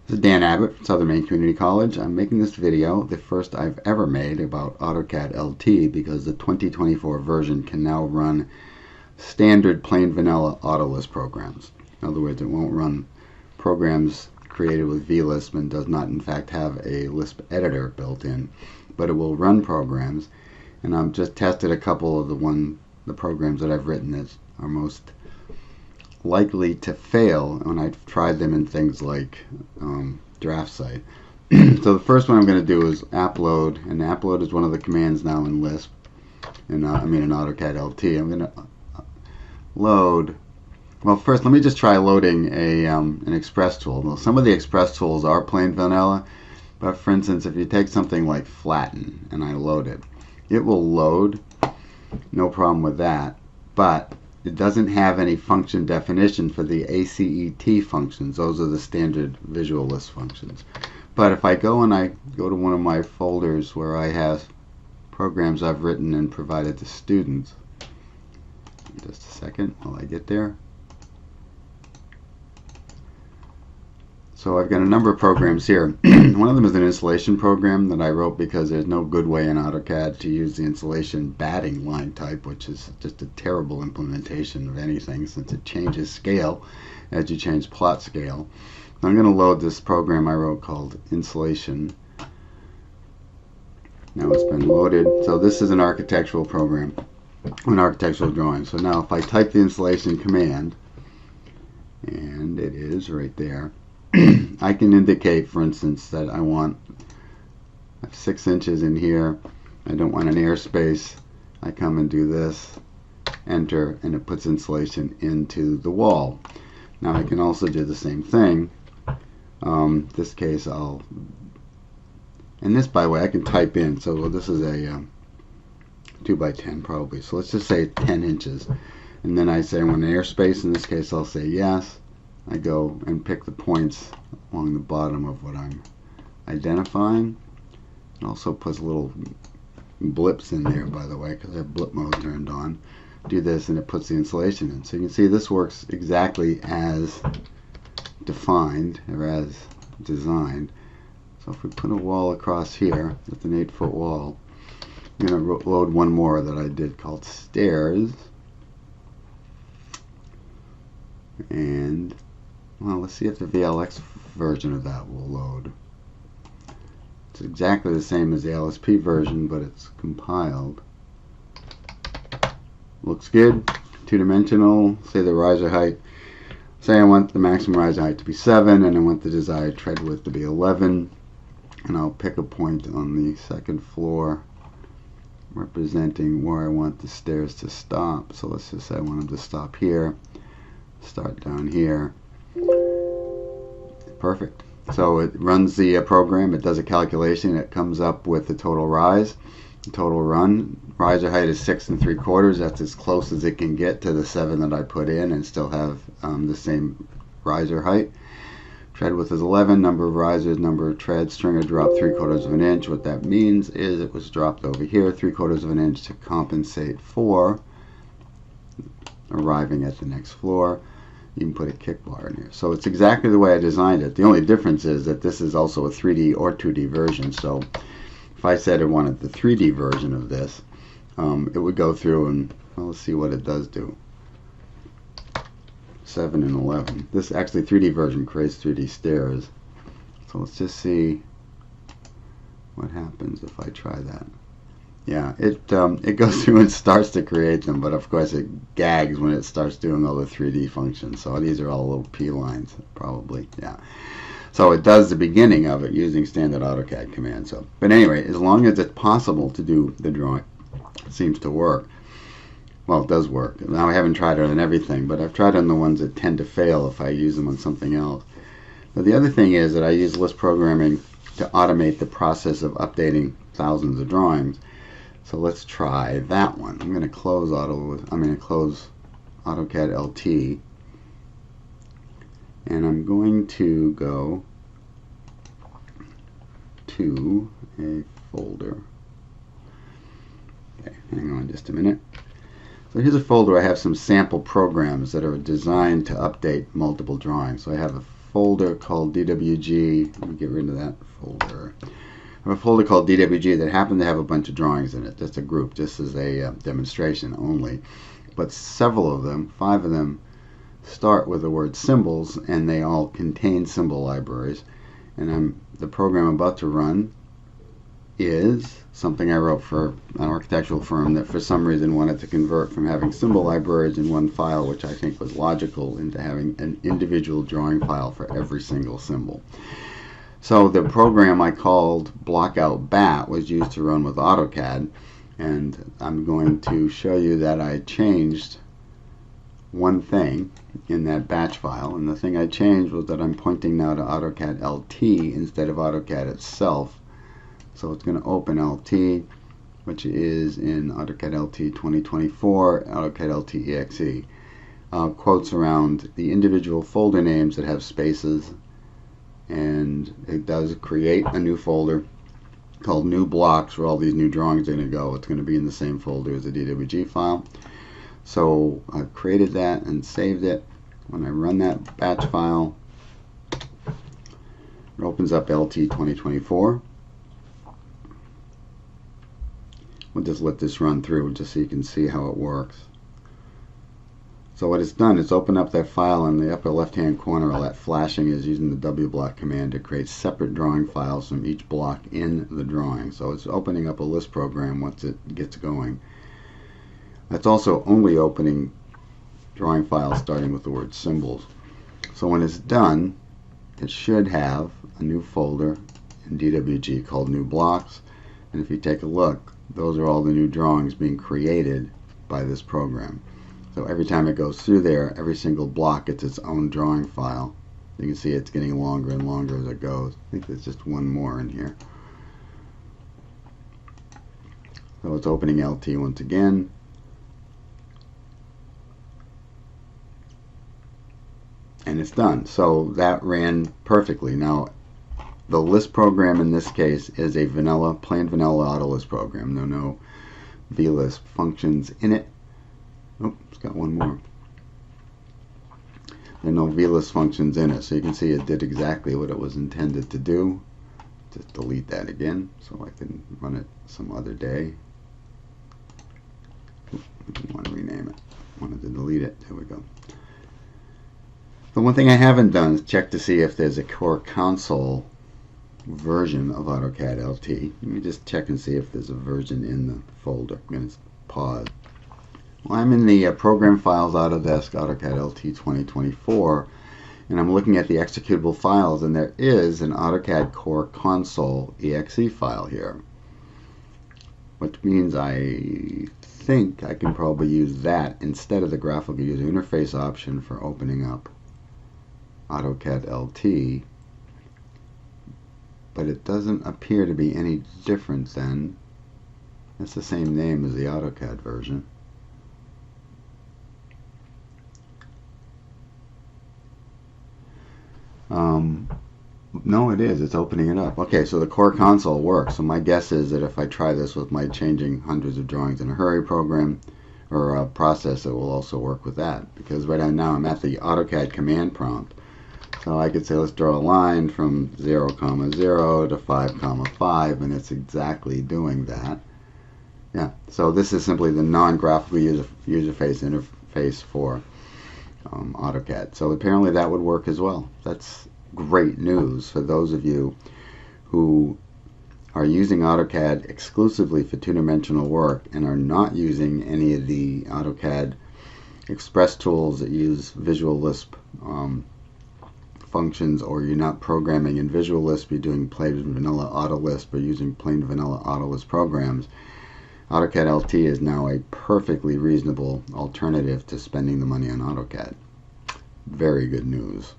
This is Dan Abbott from Southern Maine Community College. I'm making this video, the first I've ever made, about AutoCAD LT because the 2024 version can now run standard plain vanilla AutoLISP programs. In other words, it won't run programs created with VLisp and does not in fact have a Lisp editor built in, but it will run programs. And I've just tested a couple of the programs that I've written that are most likely to fail when I've tried them in things like DraftSite. So the first one I'm going to do is upload, and upload is one of the commands now in Lisp, and in AutoCAD LT. I'm going to load. Well, first let me just try loading an Express tool. Well, some of the Express tools are plain vanilla, but for instance, if you take something like Flatten and I load it, it will load, no problem with that, but it doesn't have any function definition for the ACET functions. Those are the standard Visual Lisp functions. But if I go and I go to one of my folders where I have programs I've written and provided to students, just a second while I get there. So I've got a number of programs here. One of them is an installation program that I wrote because there's no good way in AutoCAD to use the installation batting line type, which is just a terrible implementation of anything since it changes scale as you change plot scale. I'm going to load this program I wrote called installation. Now it's been loaded. So this is an architectural program, an architectural drawing. So now if I type the installation command, and it is right there, I can indicate, for instance, that I want 6 inches in here. I don't want an airspace. I come and do this, enter, and it puts insulation into the wall. Now I can also do the same thing. This case and this, by the way, I can type in. So this is a 2 by 10 probably. So let's just say 10 inches. And then I say I want an airspace. In this case, I'll say yes. I go and pick the points along the bottom of what I'm identifying. It also puts little blips in there, by the way, because I have blip mode turned on. Do this and it puts the installation in. So you can see this works exactly as defined or as designed. So if we put a wall across here, with an 8-foot wall, I'm going to load one more that I did called stairs. And well, let's see if the VLX version of that will load. It's exactly the same as the LSP version, but it's compiled. Looks good. Two-dimensional. Say the riser height. Say I want the maximum riser height to be 7, and I want the desired tread width to be 11. And I'll pick a point on the second floor representing where I want the stairs to stop. So let's just say I want them to stop here. Start down here. Perfect. So it runs the program, it does a calculation, it comes up with the total rise, the total run. Riser height is 6 3/4. That's as close as it can get to the 7 that I put in and still have the same riser height. Tread width is 11, number of risers, number of treads, stringer dropped 3/4 of an inch. What that means is it was dropped over here 3/4 of an inch to compensate for arriving at the next floor. You can put a kick bar in here. So it's exactly the way I designed it. The only difference is that this is also a 3D or 2D version. So if I said I wanted the 3D version of this, it would go through and, well, let's see what it does do. 7 and 11. This actually 3D version creates 3D stairs. So let's just see what happens if I try that. Yeah, it goes through and starts to create them, but of course it gags when it starts doing all the 3D functions. So these are all little P lines, probably. Yeah. So it does the beginning of it using standard AutoCAD commands. So, but anyway, as long as it's possible to do the drawing, it seems to work. Well, it does work. Now I haven't tried it on everything, but I've tried on the ones that tend to fail if I use them on something else. But the other thing is that I use Lisp programming to automate the process of updating thousands of drawings. So let's try that one. I'm going to close AutoCAD LT, and I'm going to go to a folder. Okay, hang on just a minute. So here's a folder. I have some sample programs that are designed to update multiple drawings. So I have a folder called DWG. Let me get rid of that folder. I have a folder called DWG that happened to have a bunch of drawings in it. Just a group. This is a demonstration only. But several of them, 5 of them, start with the word symbols, and they all contain symbol libraries. And the program I'm about to run is something I wrote for an architectural firm that for some reason wanted to convert from having symbol libraries in one file, which I think was logical, into having an individual drawing file for every single symbol. So the program I called Blockout Bat was used to run with AutoCAD, and I'm going to show you that I changed one thing in that batch file, and the thing I changed was that I'm pointing now to AutoCAD LT instead of AutoCAD itself. So it's going to open LT, which is in AutoCAD LT 2024, AutoCAD LT EXE. Quotes around the individual folder names that have spaces, and it does create a new folder called New Blocks where all these new drawings are going to go. It's going to be in the same folder as the DWG file. So I created that and saved it. When I run that batch file, it opens up LT 2024. We'll just let this run through just so you can see how it works. So what it's done is open up that file in the upper left hand corner. All that flashing is using the W block command to create separate drawing files from each block in the drawing. So it's opening up a Lisp program once it gets going. That's also only opening drawing files starting with the word symbols. So when it's done, it should have a new folder in DWG called New Blocks. And if you take a look, those are all the new drawings being created by this program. So every time it goes through there, every single block gets its own drawing file. You can see it's getting longer and longer as it goes. I think there's just one more in here. So it's opening LT once again. And it's done. So that ran perfectly. Now, the Lisp program in this case is a plain vanilla AutoLISP program. No VLisp functions in it. Oh, it's got one more. There are no VLisp functions in it, so you can see it did exactly what it was intended to do. Just delete that again so I can run it some other day. Oops, I didn't want to rename it. I wanted to delete it. There we go. The one thing I haven't done is check to see if there's a core console version of AutoCAD LT. Let me just check and see if there's a version in the folder. I'm going to pause. Well, I'm in the Program Files Autodesk AutoCAD LT 2024, and I'm looking at the executable files, and there is an AutoCAD Core Console exe file here, which means I think I can probably use that instead of the graphical user interface option for opening up AutoCAD LT, but it doesn't appear to be any different than, it's the same name as the AutoCAD version. No, it is. It's opening it up. Okay, so the core console works. So my guess is that if I try this with my changing hundreds of drawings in a hurry program or process, it will also work with that. Because right now I'm at the AutoCAD command prompt. So I could say let's draw a line from 0, 0 to 5, 5, and it's exactly doing that. Yeah. So this is simply the non-graphical interface for AutoCAD. So apparently that would work as well. That's great news for those of you who are using AutoCAD exclusively for two-dimensional work and are not using any of the AutoCAD Express tools that use Visual Lisp functions, or you're not programming in Visual Lisp, you're doing plain vanilla AutoLISP or using plain vanilla AutoLISP programs. AutoCAD LT is now a perfectly reasonable alternative to spending the money on AutoCAD. Very good news.